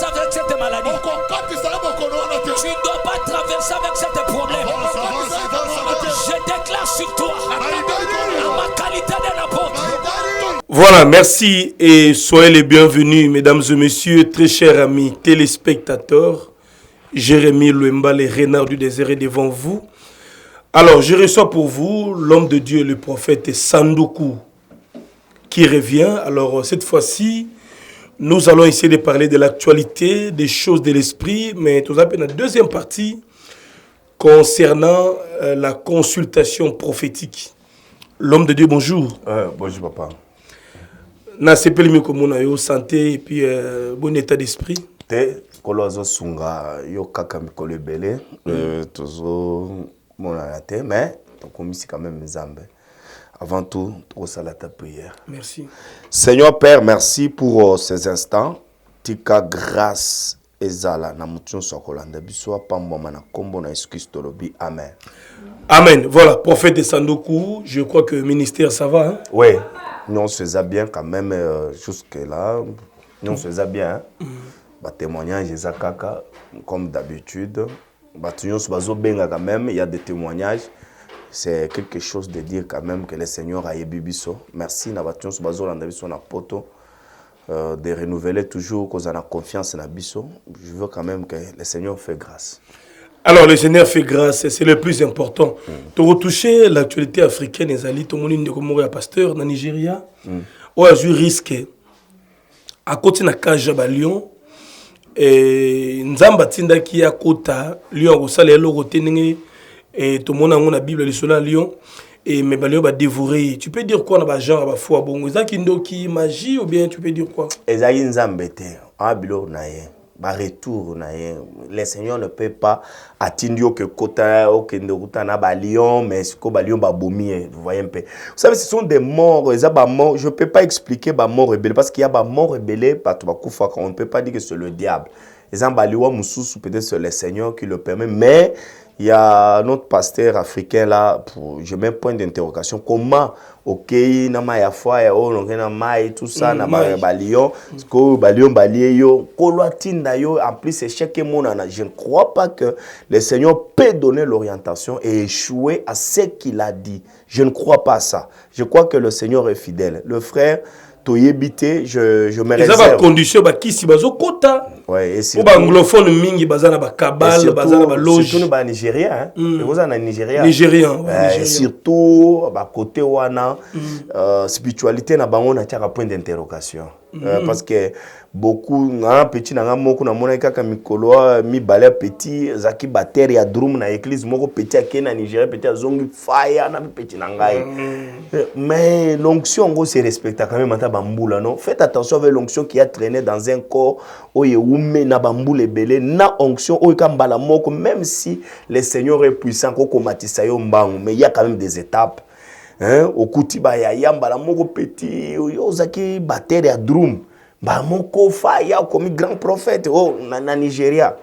avec cette maladie. Tu ne dois pas traverser avec cette problème. Je déclare sur toi, en ma qualité d'un apôtre. Voilà, merci et soyez les bienvenus, mesdames et messieurs, très chers amis téléspectateurs. Jérémie Louemba, les renards du désert est devant vous. Alors, je reçois pour vous l'homme de Dieu, le prophète Sandoku, qui revient. Alors, cette fois-ci, nous allons essayer de parler de l'actualité, des choses de l'esprit, mais tout ça, la deuxième partie concernant la consultation prophétique. L'homme de Dieu, bonjour. Bonjour, papa. Na sepeli mi komona yo santé et puis bon état d'esprit. Te kolozo sunga yo kaka mikolo ebele tozo mona te mais tokomisi quand même nzambe. Avant tout, tosala ta prière. Merci. Seigneur Père, merci pour ces instants. Tika grâce ezala na mution sokolanda biso pamboma na kombo na Jésus Christ lobi. Amen. Amen. Voilà, prophète de Sandoku, je crois que le ministère ça va hein? Oui. Nous on se faisait bien quand même jusque-là. Nous on se faisait bien. Bah, témoignage de Zakaka, comme d'habitude. Bah, quand même, il y a des témoignages. C'est quelque chose de dire quand même que le Seigneur a ébibiso. Merci de renouveler toujours qu'on a confiance dans Bisso. Je veux quand même que le Seigneur fait grâce. Alors, le Seigneur fait grâce, c'est le plus important. Tu as retouché l'actualité africaine, les alliés, tout le monde est un pasteur dans Nigeria. Où a eu risque à côté de Kaja Lyon. Et Nzamba Tinda qui a kota Lyon au salaire l'oroténé et tout le monde a la Bible sur Lyon. Et mes Lyon va dévorer. Tu peux dire quoi dans le genre à foi bon? Est-ce qui magie ou bien tu peux dire quoi? Ezaï Nzambete, Abilo Naye. Retour, le Seigneur ne peut pas atteindre que Kota ou que Ndorutana Balion, mais ce que Balion Baboumi, vous voyez un peu. Vous savez, ce sont des morts, je ne peux pas expliquer les morts rebelles, parce qu'il y a des morts rebelles, on ne peut pas dire que c'est le diable. Les Baliwa Moussous, peut-être c'est le Seigneur qui le permet, mais il y a notre pasteur africain là, je mets un point d'interrogation. Comment, ok, nama ya foi, tout ça, nama balion, ko balion balio, koloatinda yo, en plus c'est chaque monde. Je ne crois pas que le Seigneur peut donner l'orientation et échouer à ce qu'il a dit. Je ne crois pas à ça. Je crois que le Seigneur est fidèle. Le frère, Toyébité, je me réserve. Ça va condition qui si bazo kota. Ouais, et surtout anglophone mingi bazana ba kabal, bazana ba loge. Surtout ba Nigérien, hein. Vous en Nigérien. Nigérien. Surtout ba côté wana spiritualité na bango na tiaka point d'interrogation. Parce que beaucoup na petit na moko na mona kaka mikolo mi balé petit zaki bater ya drum na église moko petit akena Nigeria petit azongi fire na petit na ngai. Mais l'onction go se respecte quand même ata bambula non. Faites attention avec l'onction qui a traîné dans un corps oye ume na bambule belé na onction oye kambala moko même si le Seigneur est puissant ko komatisa yo mbangu mais il y a quand même des étapes. Hein, au kutiba ya yamba la moko petit yo zaki bater ya drum ba moko faya comme grand prophète na Nigeria.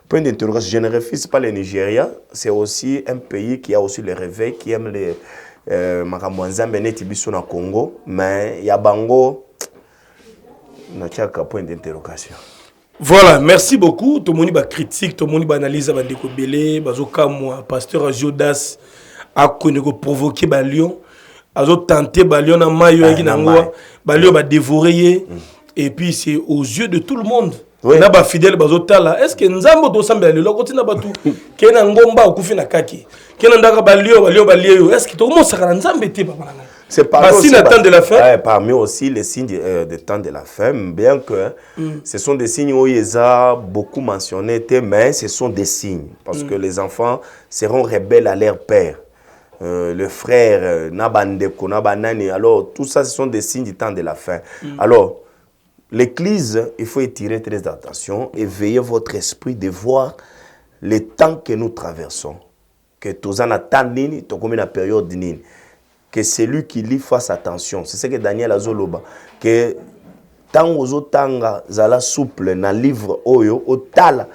Point d'interrogation, je ne refuse pas le Nigeria, c'est aussi un pays qui a aussi le réveil, qui aime les makamwanzambe neti biso na Congo, mais ya bango na tiaka point d'interrogation. Voilà, merci beaucoup. Tout le monde va critique, tout le monde va analyser bandeko belé, bazoka moi pasteur Jodas a connu provoquer Balion, a tenté Balion na mayo ngi nangwa, Balion va dévorer et puis c'est aux yeux de tout le monde. Na ba fidèle bazotala, est-ce que nzambo do samba le lokoti na batu kena ngomba okufi na kaki. Kena ndaka Balion balio, est-ce que tout le monde saka nzambe te papa nanga. C'est parmi le temps de la fin. Parmi aussi les signes de temps de la fin, bien que ce sont des signes où ils ont beaucoup mentionné, mais ce sont des signes. Parce que les enfants seront rebelles à leur père. Le frère, Nabandeko, Nabanani, alors tout ça, ce sont des signes du temps de la fin. Alors, l'Église, il faut y tirer très attention et veiller votre esprit de voir le temps que nous traversons. Que tous en attendent, comme une période nini. Que celui qui lit fasse attention. C'est ce que Daniel Azoloba. Que tant aux otanga zala souple na livre oyo otala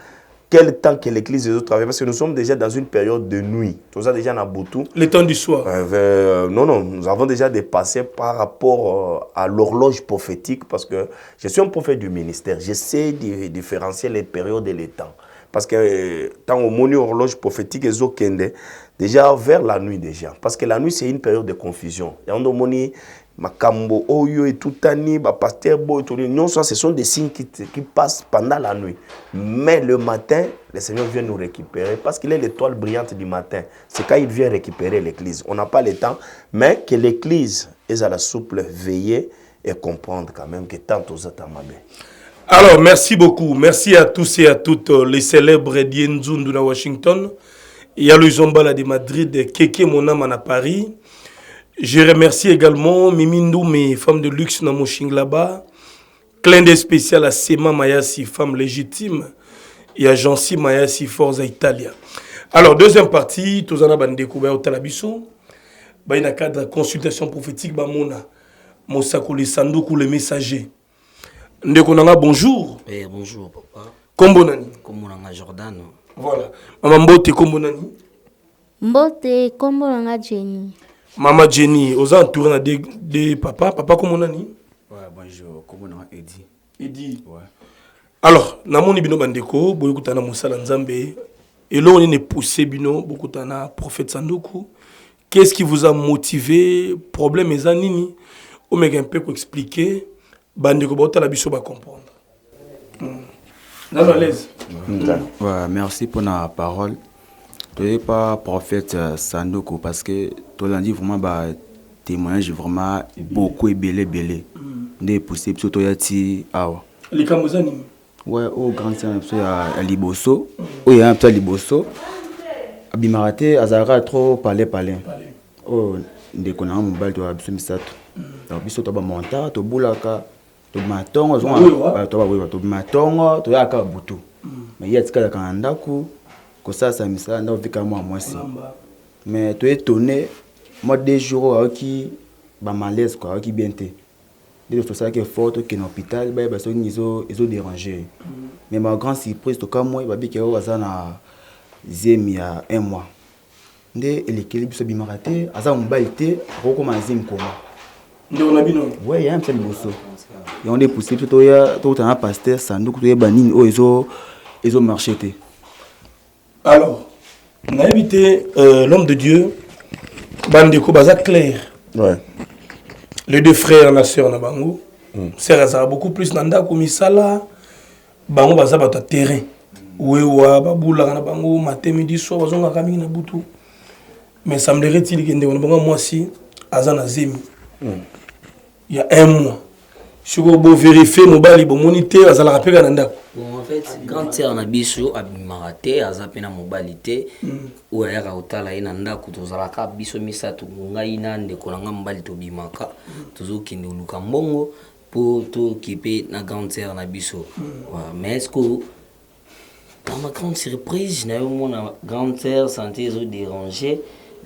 quel temps que l'église les autres travaillent, parce que nous sommes déjà dans une période de nuit. Tout ça déjà dans Boutou. Le temps du soir. Non, nous avons déjà dépassé par rapport à l'horloge prophétique, parce que je suis un prophète du ministère. J'essaie de différencier les périodes et les temps. Parce que tant au moni horloge prophétique et zokende, déjà vers la nuit déjà. Parce que la nuit c'est une période de confusion. Et on moni makambo oyo et tout tani, pasteur bo et tout. Non, ça ce sont des signes qui passent pendant la nuit. Mais le matin, le Seigneur vient nous récupérer parce qu'il est l'étoile brillante du matin. C'est quand il vient récupérer l'église. On n'a pas le temps, mais que l'église est à la souple veiller et comprendre quand même que tant aux atamabé. Alors, merci beaucoup. Merci à tous et à toutes les célèbres Dienzundu à Washington. Il y a le Zombala de Madrid, Keke Monam à Paris. Je remercie également Mimindou, mes femmes de luxe dans Moshing là-bas. Clin d'œil spécial à Sema Mayasi, femme légitime. Et à Jansi Mayasi, Forza Italia. Alors, deuxième partie, tous en avons découvert au Talabiso. Dans le cadre de consultation prophétique, Bamona, Mosako, les Sandoukou, les messagers. Ndekonanga, bonjour. Eh, bonjour, papa. Kombo nani? Kombo nanga Jordan. Voilà. Maman Mbote, kombo nani? Mbote, kombo nanga Jenny. Maman Jenny, aux entours de papa. Papa, kombo nani? Ouais, bonjour. Kombo nanga Eddie. Eddie. Ouais. Alors, namoni bino bandeko, boyokutana Moussala Nzambe. Et là, on est poussé bino, bokutana prophète Sandoku. Qu'est-ce qui vous a motivé? Problème est nini? On m'a un peu expliquer. Bandeko bota la biso ba comprendre. Dans à l'aise. Ouais, merci pour la parole. Tu n'es pas prophète Sandoku parce que tu l'as dit vraiment témoignage vraiment beaucoup et belé. N'est possible surtout yati awa. Les Kamozani. Ouais, au grand seigneur à Liboso. Oh, il y a un petit Liboso. Abimarate azara trop parler. Oh, ndé qu'on a un mobile to abso misato. Alors biso to ba monta to bulaka. To matongo to matongo to yaka butu mais yatika ka ndaku ko sasa misala ndo vika mwasi mais to étonné moi des jours qui ba malaise quoi qui bien té des to ça que forte que l'hôpital ba so nizo dérangé mais ma grande surprise to comme moi ba bi ke wa na zemi ya 1 mois ndé l'équilibre so bimarate aza mbalité roko mazim koma ndo na bino ouais il y a un petit bosso. Et on est poussé tout un pasteur sans doute tout banine ils ont marché. Alors on a évité l'homme de Dieu bandeko baza clair. Ouais. Les deux frères la sœur na bango sœur ça beaucoup plus nanda ko misala bango baza bata terrain wewa babula na bango matin midi soir bazonga kami na butu mais semblerait-il que ndeko bango mwasi azana zemi il y a 1 mois. Si vous vérifiez mobile, vous monitez, vous allez rappeler Gananda. Bon, en fait, quand tu es en abisso, abimarate, azapena mobilité, ou à Rautala, et Nanda, Kutozalaka, biso misato, Ngaina, de Konanga Mbalito Bimaka, toujours qui nous Lukambongo, pour tout qui paye na grande sœur en abisso. Mais est-ce que, dans ma grande surprise, je n'ai eu mon grande sœur santé dérangée,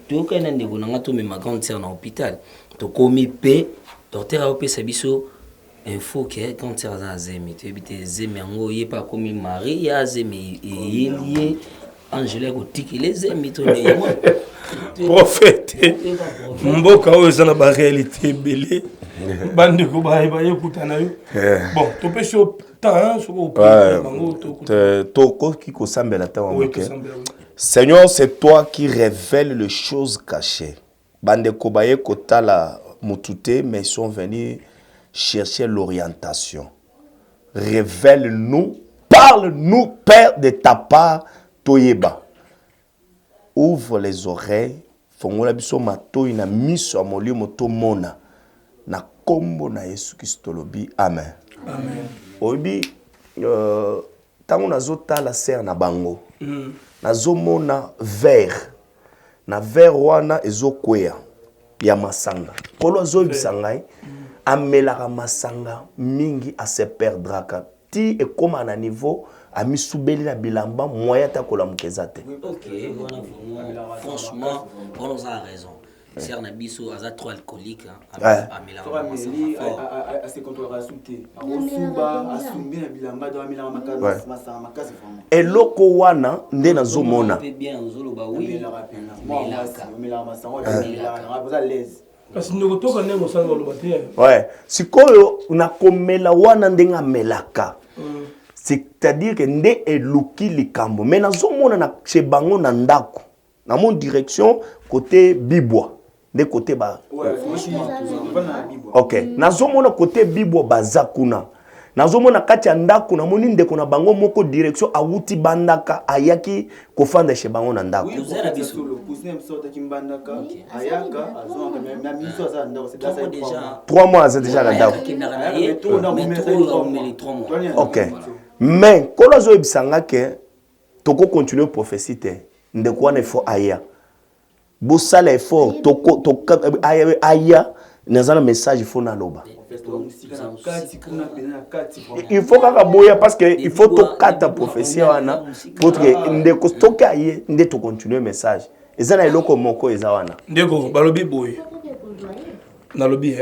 tout cas, de Konanga, tout mais ma grande sœur en hôpital. Tu commis paix, docteur a opé Sabisso. Info que quand tu as zemi tu es zemi ngo yé pas comme mari ya zemi et lié Angela Gotiki les zemi to prophète mboka ozana ba réalité belé bande ko ba yekutana yo bon to pe sur temps sur bango to qui ko sambela ta wa Seigneur, c'est toi qui révèles les choses cachées. Bande ko ba yekotala mutute mais ils sont venus chercher l'orientation. Révèle-nous, parle-nous, Père, de ta part, Toyeba. Ouvre les oreilles, fongola biso matoi na miso amoli moto mona na kombo na Yesu Kristo lobi. Amen. Amen. Obi tango nazota la serre na bango. Nazomona verre. Na verre wana ezokwea ya masanga. Kolo zo bisangai. Amelaka masanga mingi a se perdraka ti e comme à niveau a mis soubeli na bilamba moya ta kola mukezate. OK, voilà, franchement, on a raison. sœur na biso aza trop alcoolique amela c'est contre la souté arosuba asumbi na bilamba do amela makasi et loko wana nde nazomona bien ozoloba oui kasi ndeko toka ndenge osala oloba te ouais sikoyo nakomela wana ndenge amelaka c'est-à-dire que nde eluki likambo mais nazomona na chez bango na ndako na mon direction côté Bibwa de côté ba OK nazomona côté Bibwa bazakuna nazomona kati ya ndako na moni ndeko na bango moko direction awuti bandaka ayaki kofanda chez bango na ndako trois mois c'est déjà na ndako OK mais quand zo ebisanga ke toko continuer prophétie te ndeko wana faut aya bo sala effort toko aya nazana message il faut na loba il faut kaka boya parce que il faut to kata prophétie wana pour que ndeko stoka aye nde to continuer message ezana eloko moko ezawana ndeko balobi boye na lobi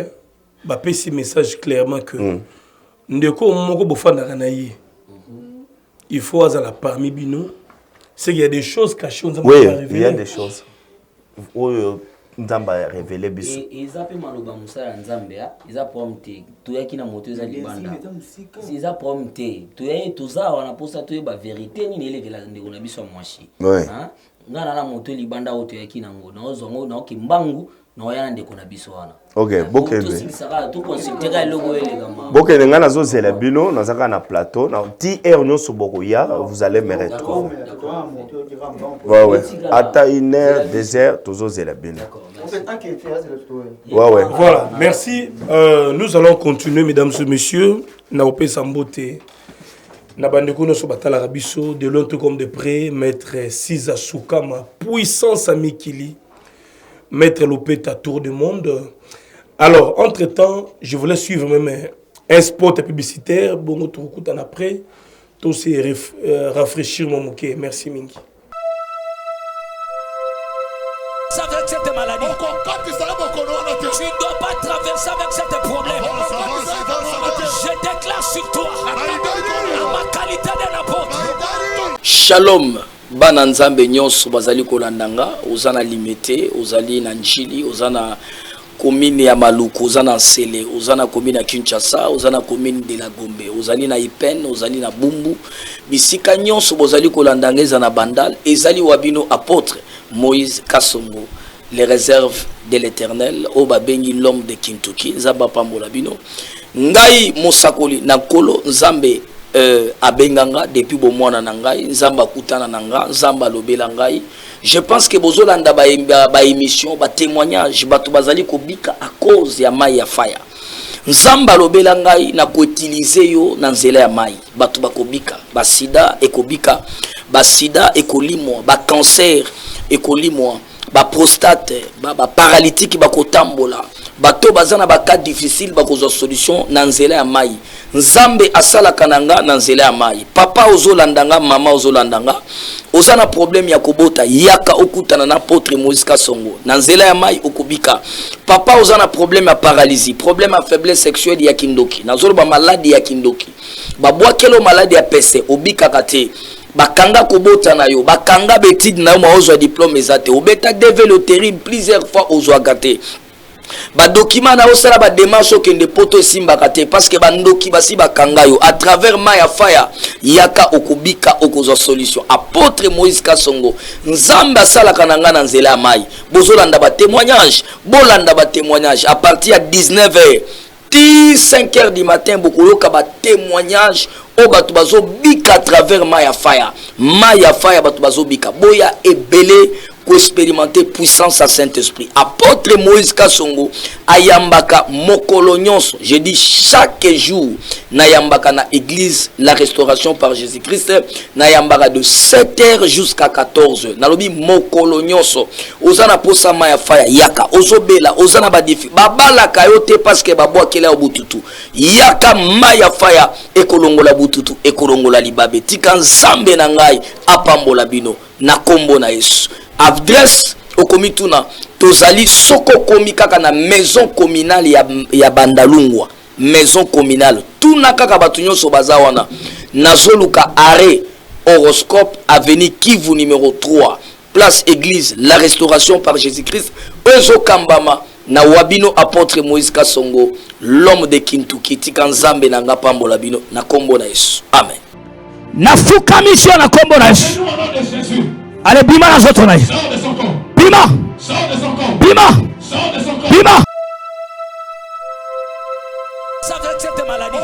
ba pesi message clairement que ndeko moko bofanda na ye il faut azala parmi bino c'est qu'il y a des choses cachées on oui il y a des choses nzamba révéler biso eza pe maloba musala nzambe eza prompte to yaki na moto eza libanda eza prompte to yaye toza wana posa to ba vérité ni elevela ndeko na biso mwashi ngana na moto libanda oto yaki nango na ozongo na okimbangu na oyana ndeko na biso wana OK bokende to consultera logo elegama bokende ngana zo zela bino na zaka na plateau na ti air nyonso bokoya vous allez me retrouver ouais ata une heure 2 heures tozo zela bino ouais voilà merci nous allons continuer mesdames et messieurs na opé samboté na bandeko no so batala biso de loin comme de près maître Siza Soukama puissance amikili Maître Lopeta Tour du Monde. Alors, entre-temps, je voulais suivre même un spot publicitaire. Bon, tout coup après, tout c'est rafraîchir mon moquet. Merci, Mingi. Avec cette maladie, tu ne dois pas traverser avec cette problème. Je déclare sur toi, ma qualité d'apôtre. Shalom. Bana nzambe nyonso bazali kolandanga ozana limité ozali na njili ozana commune ya Maluku ozana Nsele ozana commune ya Kinshasa ozana commune de la Gombe ozali na Ipen ozali na Bumbu bisika nyonso bozali kolandanga ezana bandal ezali wabino apôtre Moïse Kasongo les réserves de l'Éternel o babengi l'homme de Kintuki nzamba pambola bino ngai mosakoli na kolo nzambe abenganga depuis bon mois na ngai nzamba kutana nanga nzamba lobela ngai je pense que bozolanda ba émission ba témoignage bato bazali kobika à cause ya mai ya fire nzamba lobela ngai na ko utiliser yo na nzela ya mai bato bakobika ba sida ekobika ba sida ekolimwa ba cancer ekolimwa ba prostate ba paralytique bakotambola bato bazana ba cas difficile bakozo solution na nzela ya mai nzambe asala kananga na nzela ya mai papa ozolandanga mama ozolandanga ozana problème ya kobota yaka okutana na apôtre Moïse Kasongo na nzela ya mai okubika papa ozana problème ya paralysie problème ya faiblesse sexuelle ya kindoki nazoloba maladie ya kindoki babwakelo maladie ya PC obika kate bakanga kobota na yo bakanga betide na yo maozwa diplôme ezate obeta develo terrible plusieurs fois ozwa gate ba document na osala ba démarche okende poto simbaka te parce que bandoki basi bakanga yo à travers Maya Fire yaka okubika okozwa solution apôtre Moïse Kasongo nzamba sala kananga na nzela mai bozolanda ba témoignage bolanda ba témoignage à partir de 19h 5h du matin bokoyoka ba témoignage o bato bazo bika à travers Maya Fire bato bazo bika boya ebele ko expérimenter puissance à Saint-Esprit apôtre Moïse Kasongo ayambaka mokolo nyonso je dis chaque jour na yambaka na église la restauration par Jésus-Christ na yambaka de 7h jusqu'à 14h nalobi mokolo nyonso ozana posa Maya Fire yaka ozobela ozana ba défi babala kayote parce que babwakela obututu yaka Maya Fire ekolongola bututu ekolongola libabe tika nzambe na ngai apambola bino na kombo na Yesu adresse okomi tuna tozali soko komi kaka na maison communale ya Bandalungwa maison communale tuna kaka batu nyonso baza wana nazoluka arrêt horoscope avenue Kivu numéro 3 place église la restauration par Jésus-Christ Ozo Kambama na wabino apôtre Moïse Kasongo l'homme de Kintuki tika nzambe na ngapambola bino na kombo na Yesu amen nafuka mission na kombo na Yesu allez bima na zoto na Yesu bima bima bima avec cette maladie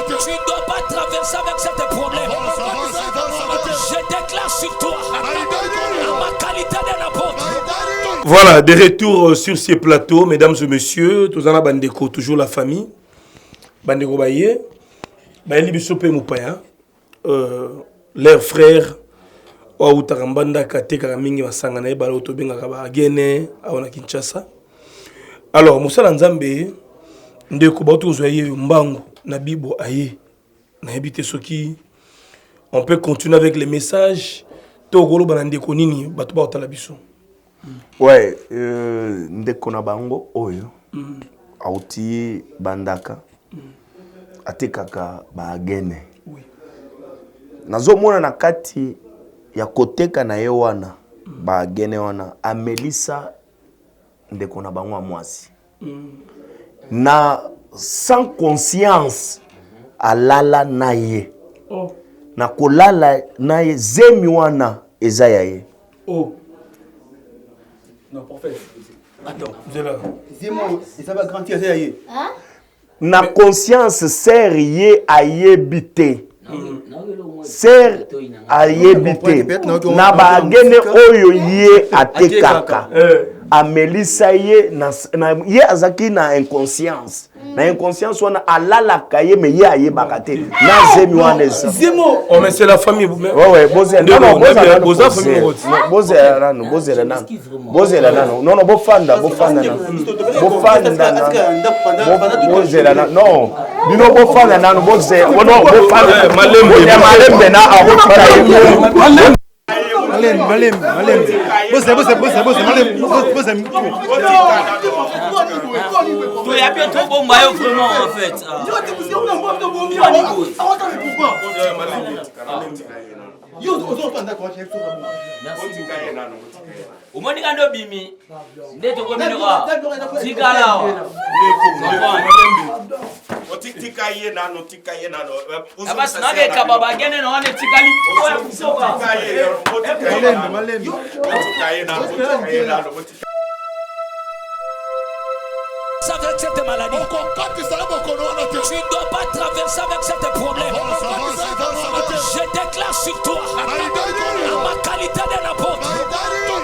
tu ne dois pas traverser avec cette problème je déclare sur toi ma qualité d'apôtre. Voilà, de retour sur ces plateaux, mesdames et messieurs, tous en bandeko, toujours la famille. Bandeko Baye, Baye Bisope Moupaya, leurs frères, Outarambanda, Kate Karamingi, Masangana, Bala Otobenga Kaba, Gene, Aona Kinshasa. Alors, Moussa Nzambe, Ndeko Bato Zoye, Mbangu, Nabibo Aye, Nabite Soki. On peut continuer avec les messages. Togolo Banandeko Nini, Bato Bato Talabiso. Ouais, ndeko na bango oyo auti bandaka atekaka bagene nazomona na kati ya koteka na ye wana bagene wana amelisa ndeko na bango mwasi na sans conscience alala na ye na kolala na ye zemi wana eza ya ye Non, prophète. Attends, vous êtes là. Dis-moi, ça va grandir, c'est aïe. Na conscience ser ye ayebite. Ser ayebite. Na bagene oyo ye atekaka. Amelisa ye na ye azaki na inconscience. Na inconscience wana alala kaye me ye aye bakate. Na zemi wana Zemo. Oh mais c'est la famille. Ouais, bozé. Non, bozé famille. Bozé nano, bozé nano. Bozé nano. Non, non, bofanda nano. Bofanda nano. Bozé nano. Non. Bino bofanda nano, bozé. Non, bofanda malembe na abofanda. Malem. Bozé. Il y a bientôt bon maillot vraiment en fait. Au moins quand bimi ndeto ko minora tikala Tika ye nano. abas nage kababa gene no ane tikali soka Malem. Avec cette maladie, tu ne dois pas traverser avec cette problème. Je déclare sur toi ma qualité d'apôtre.